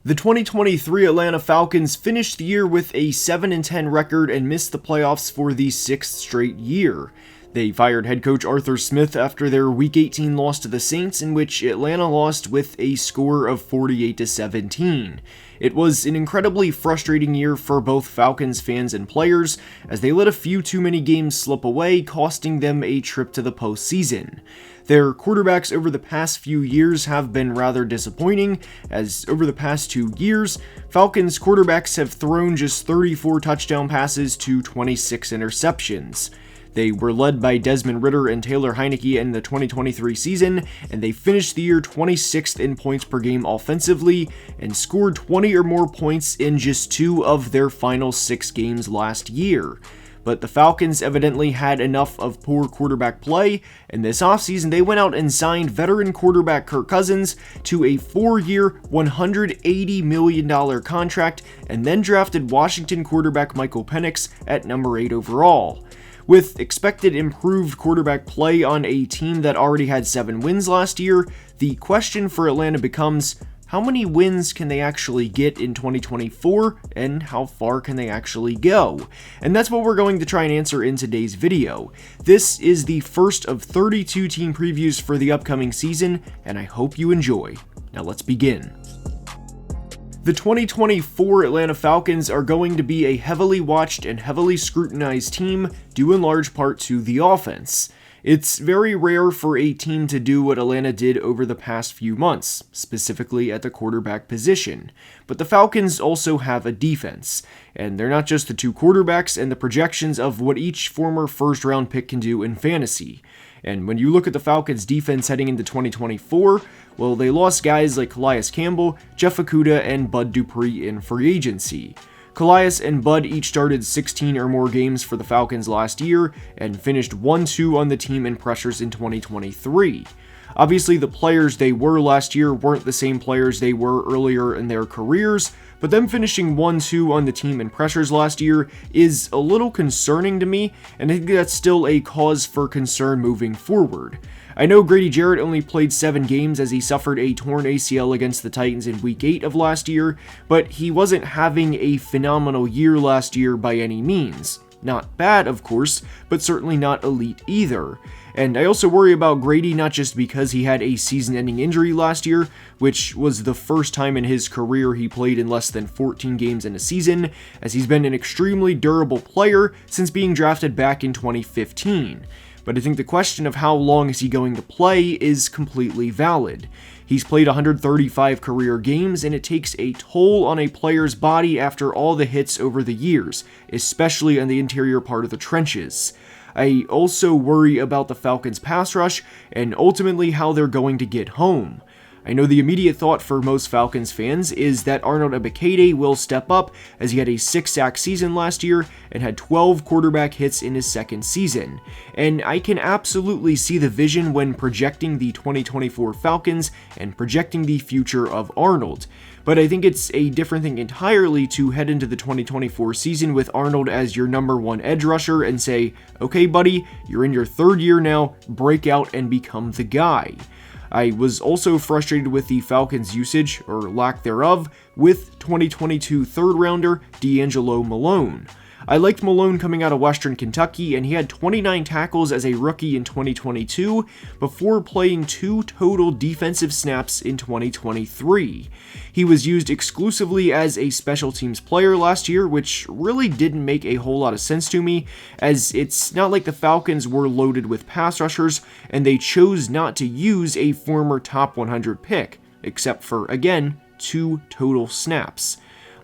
The 2023 Atlanta Falcons finished the year with a 7-10 record and missed the playoffs for the 6th straight year. They fired head coach Arthur Smith after their Week 18 loss to the Saints, in which Atlanta lost with a score of 48-17. It was an incredibly frustrating year for both Falcons fans and players, as they let a few too many games slip away, costing them a trip to the postseason. Their quarterbacks over the past few years have been rather disappointing, as over the past 2 years, Falcons quarterbacks have thrown just 34 touchdown passes to 26 interceptions. They were led by Desmond Ridder and Taylor Heinicke in the 2023 season, and they finished the year 26th in points per game offensively and scored 20 or more points in just 2 of their final 6 games last year. But the Falcons evidently had enough of poor quarterback play, and this offseason they went out and signed veteran quarterback Kirk Cousins to a 4-year, $180 million contract, and then drafted Washington quarterback Michael Penix at number 8 overall. With expected improved quarterback play on a team that already had 7 wins last year, the question for Atlanta becomes, how many wins can they actually get in 2024, and how far can they actually go? And that's what we're going to try and answer in today's video. This is the first of 32 team previews for the upcoming season, and I hope you enjoy. Now let's begin. The 2024 Atlanta Falcons are going to be a heavily watched and heavily scrutinized team, due in large part to the offense. It's very rare for a team to do what Atlanta did over the past few months, specifically at the quarterback position. But the Falcons also have a defense, and they're not just the 2 quarterbacks and the projections of what each former first-round pick can do in fantasy. And when you look at the Falcons' defense heading into 2024, well, they lost guys like Calais Campbell, Jeff Okudah, and Bud Dupree in free agency. Calais and Bud each started 16 or more games for the Falcons last year and finished 1-2 on the team in pressures in 2023. Obviously, the players they were last year weren't the same players they were earlier in their careers, but them finishing 1-2 on the team in pressures last year is a little concerning to me, and I think that's still a cause for concern moving forward. I know Grady Jarrett only played 7 games as he suffered a torn ACL against the Titans in Week 8 of last year, but he wasn't having a phenomenal year last year by any means. Not bad, of course, but certainly not elite either. And I also worry about Grady not just because he had a season-ending injury last year, which was the first time in his career he played in less than 14 games in a season, as he's been an extremely durable player since being drafted back in 2015. But I think the question of how long is he going to play is completely valid. He's played 135 career games, and it takes a toll on a player's body after all the hits over the years, especially on the interior part of the trenches. I also worry about the Falcons' pass rush and ultimately how they're going to get home. I know the immediate thought for most Falcons fans is that Arnold Ebiketie will step up, as he had a 6-sack season last year and had 12 quarterback hits in his second season. And I can absolutely see the vision when projecting the 2024 Falcons and projecting the future of Arnold. But I think it's a different thing entirely to head into the 2024 season with Arnold as your number 1 edge rusher and say, okay buddy, you're in your 3rd year now, break out and become the guy. I was also frustrated with the Falcons' usage, or lack thereof, with 2022 3rd-rounder D'Angelo Malone. I liked Malone coming out of Western Kentucky, and he had 29 tackles as a rookie in 2022 before playing 2 total defensive snaps in 2023. He was used exclusively as a special teams player last year, which really didn't make a whole lot of sense to me, as it's not like the Falcons were loaded with pass rushers, and they chose not to use a former top 100 pick, except for, again, 2 total snaps.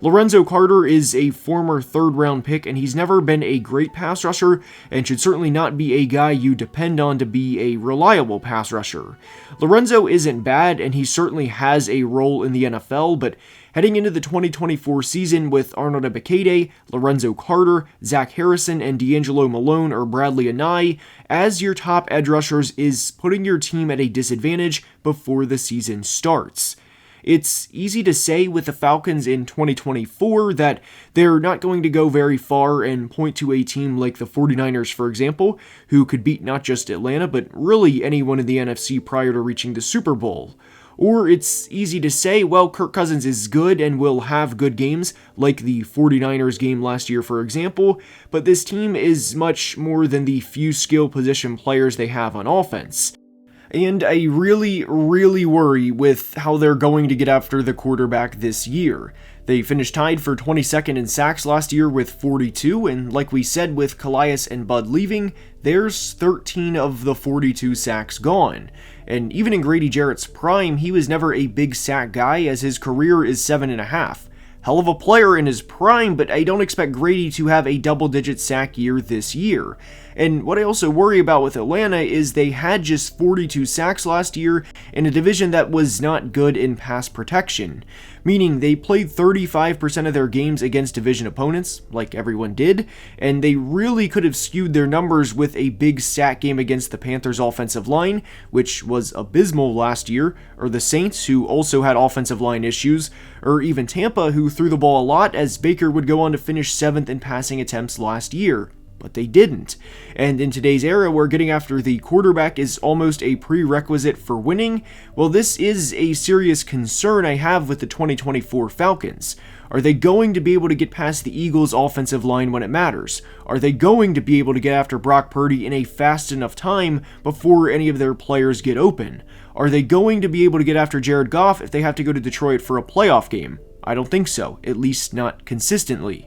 Lorenzo Carter is a former 3rd-round pick, and he's never been a great pass rusher and should certainly not be a guy you depend on to be a reliable pass rusher. Lorenzo isn't bad, and he certainly has a role in the NFL, but heading into the 2024 season with Arnold Ebiketie, Lorenzo Carter, Zach Harrison, and D'Angelo Malone or Bradley Anae as your top edge rushers is putting your team at a disadvantage before the season starts. It's easy to say with the Falcons in 2024 that they're not going to go very far and point to a team like the 49ers, for example, who could beat not just Atlanta, but really anyone in the NFC prior to reaching the Super Bowl. Or it's easy to say, well, Kirk Cousins is good and will have good games, like the 49ers game last year, for example, but this team is much more than the few skill position players they have on offense. And I really worry with how they're going to get after the quarterback this year. They finished tied for 22nd in sacks last year with 42, and like we said, with Calais and Bud leaving, there's 13 of the 42 sacks gone. And even in Grady Jarrett's prime, he was never a big sack guy, as his career is 7.5. Hell of a player in his prime, but I don't expect Grady to have a double-digit sack year this year. And what I also worry about with Atlanta is they had just 42 sacks last year in a division that was not good in pass protection. Meaning they played 35% of their games against division opponents, like everyone did, and they really could have skewed their numbers with a big sack game against the Panthers' offensive line, which was abysmal last year, or the Saints, who also had offensive line issues, or even Tampa, who threw the ball a lot, as Baker would go on to finish 7th in passing attempts last year. But they didn't. And in today's era where getting after the quarterback is almost a prerequisite for winning, well, this is a serious concern I have with the 2024 Falcons. Are they going to be able to get past the Eagles' offensive line when it matters? Are they going to be able to get after Brock Purdy in a fast enough time before any of their players get open? Are they going to be able to get after Jared Goff if they have to go to Detroit for a playoff game? I don't think so, at least not consistently.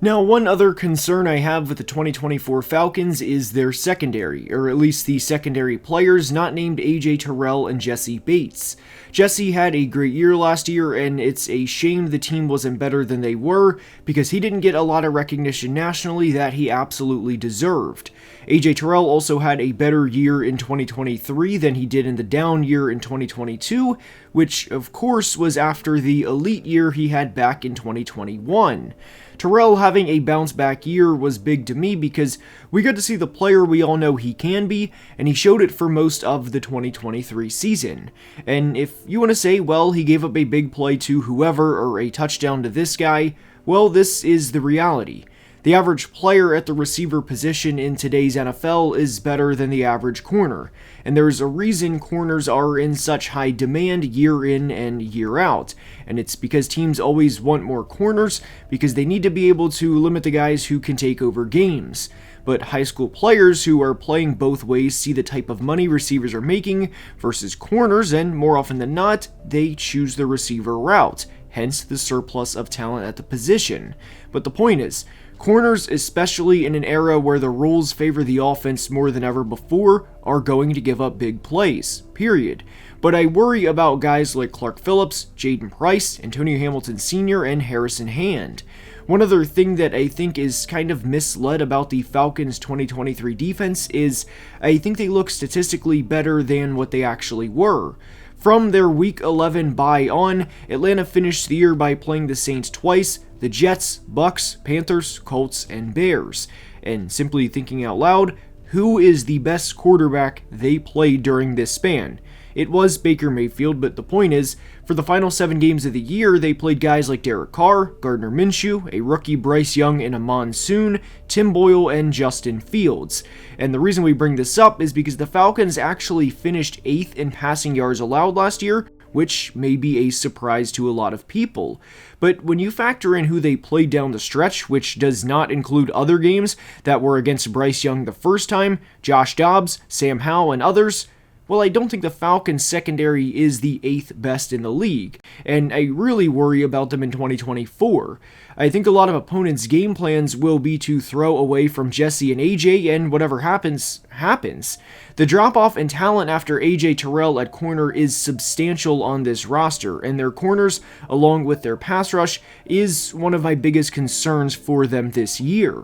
Now, one other concern I have with the 2024 Falcons is their secondary, or at least the secondary players not named AJ Terrell and Jesse Bates. Jesse had a great year last year, and it's a shame the team wasn't better than they were, because he didn't get a lot of recognition nationally that he absolutely deserved. AJ Terrell also had a better year in 2023 than he did in the down year in 2022, which of course was after the elite year he had back in 2021. Terrell having a bounce back year was big to me because we got to see the player we all know he can be, and he showed it for most of the 2023 season. And if you want to say, well, he gave up a big play to whoever or a touchdown to this guy, well, this is the reality. The average player at the receiver position in today's NFL is better than the average corner, and there's a reason corners are in such high demand year in and year out, and it's because teams always want more corners because they need to be able to limit the guys who can take over games. But high school players who are playing both ways see the type of money receivers are making versus corners, and more often than not, they choose the receiver route, hence the surplus of talent at the position. But the point is, corners, especially in an era where the rules favor the offense more than ever before, are going to give up big plays, period. But I worry about guys like Clark Phillips, Jaden Price, Antonio Hamilton Sr., and Harrison Hand. One other thing that I think is kind of misled about the Falcons' 2023 defense is I think they look statistically better than what they actually were. From their Week 11 bye on, Atlanta finished the year by playing the Saints twice, the Jets, Bucks, Panthers, Colts, and Bears. And simply thinking out loud, who is the best quarterback they played during this span? It was Baker Mayfield, but the point is, for the final 7 games of the year, they played guys like Derek Carr, Gardner Minshew, a rookie Bryce Young in a monsoon, Tim Boyle, and Justin Fields. And the reason we bring this up is because the Falcons actually finished 8th in passing yards allowed last year, which may be a surprise to a lot of people. But when you factor in who they played down the stretch, which does not include other games that were against Bryce Young the first time, Josh Dobbs, Sam Howell, and others, well, I don't think the Falcons secondary is the 8th best in the league, and I really worry about them in 2024. I think a lot of opponents' game plans will be to throw away from Jesse and AJ, and whatever happens, happens. The drop-off in talent after AJ Terrell at corner is substantial on this roster, and their corners, along with their pass rush, is one of my biggest concerns for them this year.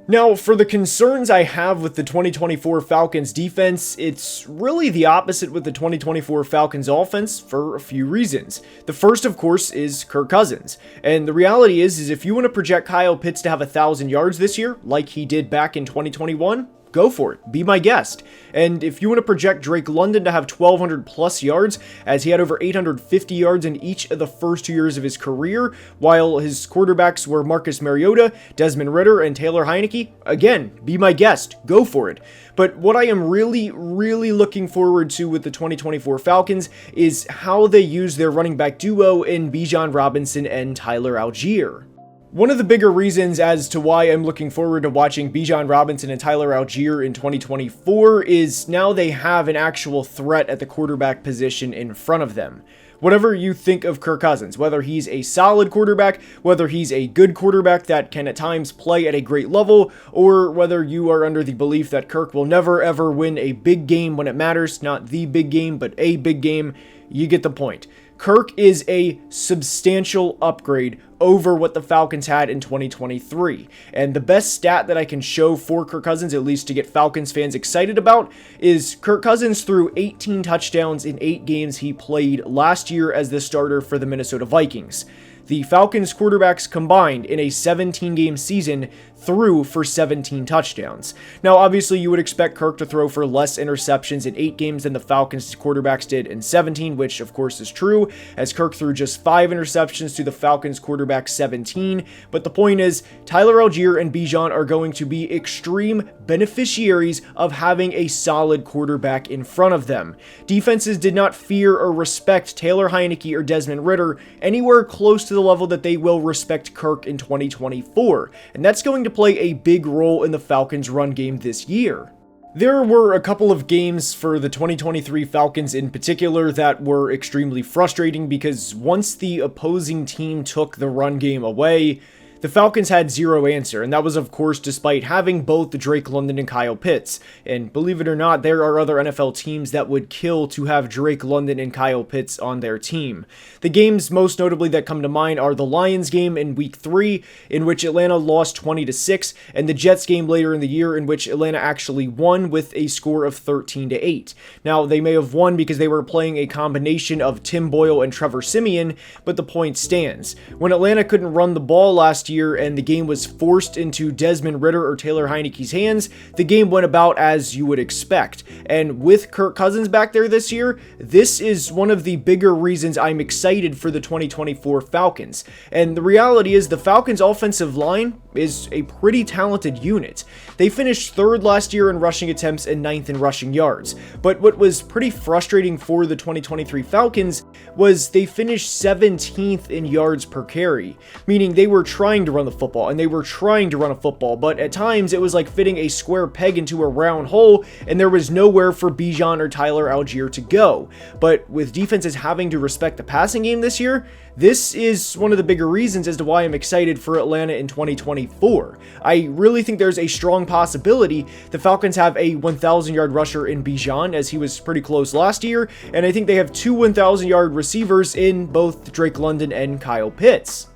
Now, for the concerns I have with the 2024 Falcons defense, it's really the opposite with the 2024 Falcons offense for a few reasons. The first, of course, is Kirk Cousins. And the reality is if you want to project Kyle Pitts to have 1,000 yards this year, like he did back in 2021, Go for it. Be my guest. And if you want to project Drake London to have 1,200 plus yards, as he had over 850 yards in each of the first 2 years of his career, while his quarterbacks were Marcus Mariota, Desmond Ridder, and Taylor Heineke, again, be my guest. Go for it. But what I am really looking forward to with the 2024 Falcons is how they use their running back duo in Bijan Robinson and Tyler Algier. One of the bigger reasons as to why I'm looking forward to watching Bijan Robinson and Tyler Algier in 2024 is now they have an actual threat at the quarterback position in front of them. Whatever you think of Kirk Cousins, whether he's a solid quarterback, whether he's a good quarterback that can at times play at a great level, or whether you are under the belief that Kirk will never ever win a big game when it matters, not the big game, but a big game, you get the point. Kirk is a substantial upgrade over what the Falcons had in 2023. And the best stat that I can show for Kirk Cousins, at least to get Falcons fans excited about, is Kirk Cousins threw 18 touchdowns in 8 games he played last year as the starter for the Minnesota Vikings. The Falcons quarterbacks combined in a 17-game season threw for 17 touchdowns. Now, obviously, you would expect Kirk to throw for less interceptions in 8 games than the Falcons quarterbacks did in 17, which of course is true, as Kirk threw just 5 interceptions to the Falcons quarterback 17. But the point is, Tyler Algier and Bijan are going to be extreme beneficiaries of having a solid quarterback in front of them. Defenses did not fear or respect Taylor Heineke or Desmond Ridder anywhere close to the level that they will respect Kirk in 2024, and that's going to play a big role in the Falcons' run game this year. There were a couple of games for the 2023 Falcons in particular that were extremely frustrating because once the opposing team took the run game away, the Falcons had zero answer, and that was of course despite having both Drake London and Kyle Pitts. And believe it or not, there are other NFL teams that would kill to have Drake London and Kyle Pitts on their team. The games most notably that come to mind are the Lions game in Week 3, in which Atlanta lost 20-6, and the Jets game later in the year in which Atlanta actually won with a score of 13-8. Now, they may have won because they were playing a combination of Tim Boyle and Trevor Siemian, but the point stands. When Atlanta couldn't run the ball last year and the game was forced into Desmond Ridder or Taylor Heineke's hands, the game went about as you would expect. And with Kirk Cousins back there this year, this is one of the bigger reasons I'm excited for the 2024 Falcons. And the reality is the Falcons' offensive line is a pretty talented unit. They finished 3rd last year in rushing attempts and 9th in rushing yards. But what was pretty frustrating for the 2023 Falcons was they finished 17th in yards per carry, meaning they were trying to run the football and they were trying to run a football, but at times it was like fitting a square peg into a round hole and there was nowhere for Bijan or Tyler Algier to go. But with defenses having to respect the passing game this year, this is one of the bigger reasons as to why I'm excited for Atlanta in 2024. I really think there's a strong possibility the Falcons have a 1,000-yard rusher in Bijan, as he was pretty close last year, and I think they have 2 1,000-yard receivers in both Drake London and Kyle Pitts.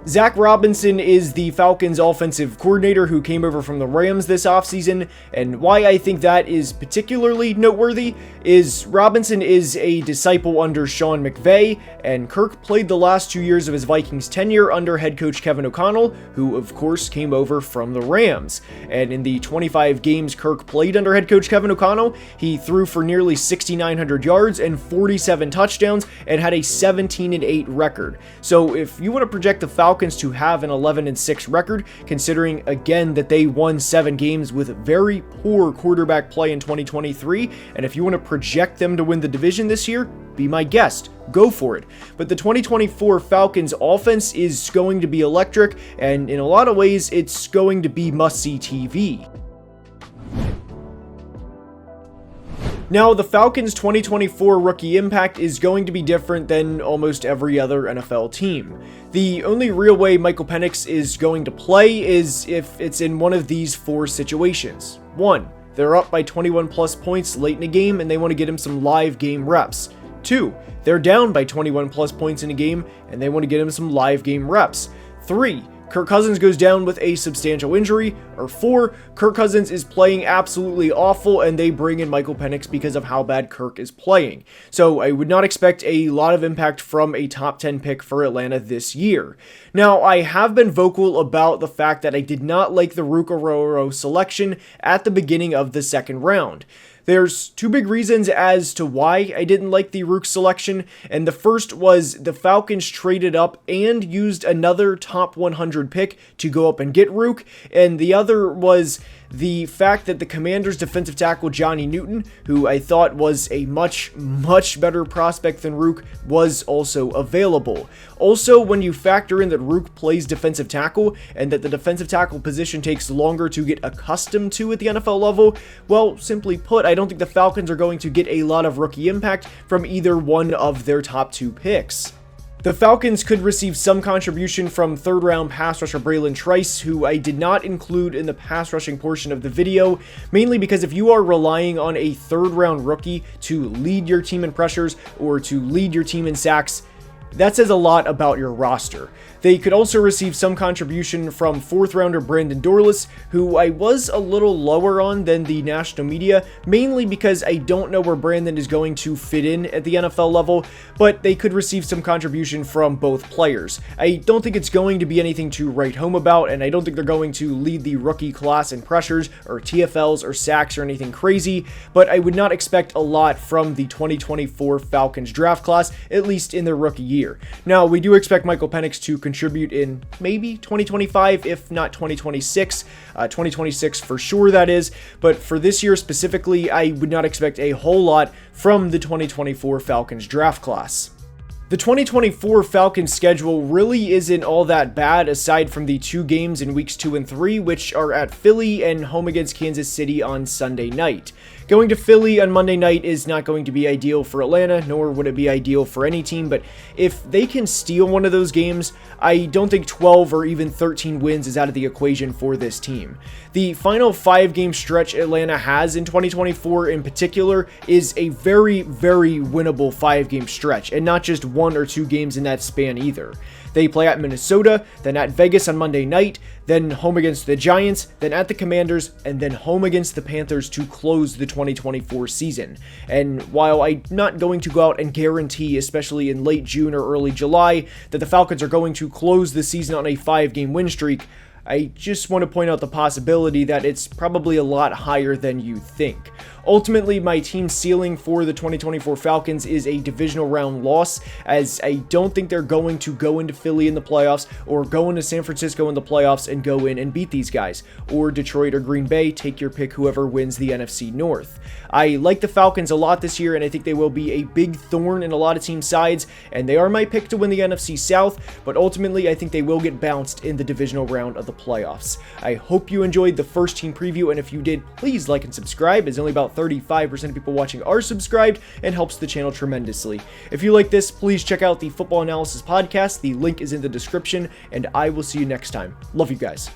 Zach Robinson is the Falcons offensive coordinator who came over from the Rams this offseason, and why I think that is particularly noteworthy is Robinson is a disciple under Sean McVay, and Kirk played the last 2 years of his Vikings tenure under head coach Kevin O'Connell, who of course came over from the Rams. And in the 25 games Kirk played under head coach Kevin O'Connell, he threw for nearly 6,900 yards and 47 touchdowns and had a 17-8 record. So if you want to project the Falcons to have an 11-6 record, considering again that they won 7 games with very poor quarterback play in 2023, and if you want to project them to win the division this year, be my guest. Go for it. But the 2024 Falcons offense is going to be electric, and in a lot of ways, it's going to be must-see TV. Now, the Falcons' 2024 rookie impact is going to be different than almost every other NFL team. The only real way Michael Penix is going to play is if it's in one of these 4 situations. 1. They're up by 21 plus points late in a game and they want to get him some live game reps. 2. They're down by 21 plus points in a game and they want to get him some live game reps. 3. Kirk Cousins goes down with a substantial injury, or 4, Kirk Cousins is playing absolutely awful and they bring in Michael Penix because of how bad Kirk is playing. So I would not expect a lot of impact from a top 10 pick for Atlanta this year. Now, I have been vocal about the fact that I did not like the Rook Ororo selection at the beginning of the second round. There's 2 big reasons as to why I didn't like the Rook selection, and the first was the Falcons traded up and used another top 100 pick to go up and get Rook, and the other was the fact that the Commanders' defensive tackle Johnny Newton, who I thought was a much better prospect than Rook, was also available. Also, when you factor in that Rook plays defensive tackle and that the defensive tackle position takes longer to get accustomed to at the NFL level, well, simply put, I don't think the Falcons are going to get a lot of rookie impact from either one of their top 2 picks. The Falcons could receive some contribution from third-round pass rusher Braylon Trice, who I did not include in the pass rushing portion of the video, mainly because if you are relying on a third-round rookie to lead your team in pressures or to lead your team in sacks, that says a lot about your roster. They could also receive some contribution from 4th rounder Brandon Dorlus, who I was a little lower on than the national media, mainly because I don't know where Brandon is going to fit in at the NFL level, but they could receive some contribution from both players. I don't think it's going to be anything to write home about, and I don't think they're going to lead the rookie class in pressures or TFLs or sacks or anything crazy, but I would not expect a lot from the 2024 Falcons draft class, at least in their rookie year. Now, we do expect Michael Penix to contribute in maybe 2025, if not 2026. 2026 for sure, that is. But for this year specifically, I would not expect a whole lot from the 2024 Falcons draft class. The 2024 Falcons schedule really isn't all that bad aside from the 2 games in weeks 2 and 3, which are at Philly and home against Kansas City on Sunday night. Going to Philly on Monday night is not going to be ideal for Atlanta, nor would it be ideal for any team, but if they can steal one of those games, I don't think 12 or even 13 wins is out of the equation for this team. The final 5-game stretch Atlanta has in 2024 in particular is a very winnable 5-game stretch, and not just 1 or 2 games in that span either. They play at Minnesota, then at Vegas on Monday night, then home against the Giants, then at the Commanders, and then home against the Panthers to close the 2024 season. And while I'm not going to go out and guarantee, especially in late June or early July, that the Falcons are going to close the season on a 5-game win streak, I just want to point out the possibility that it's probably a lot higher than you think. Ultimately, my team ceiling for the 2024 Falcons is a divisional round loss, as I don't think they're going to go into Philly in the playoffs or go into San Francisco in the playoffs and go in and beat these guys, or Detroit or Green Bay, take your pick, whoever wins the NFC North. I like the Falcons a lot this year, and I think they will be a big thorn in a lot of team sides, and they are my pick to win the NFC South, but ultimately I think they will get bounced in the divisional round of the playoffs. I hope you enjoyed the first team preview, and if you did, please like and subscribe, as only about 35% of people watching are subscribed and helps the channel tremendously. If you like this, please check out the Football Analysis Podcast. The link is in the description, and I will see you next time. Love you guys.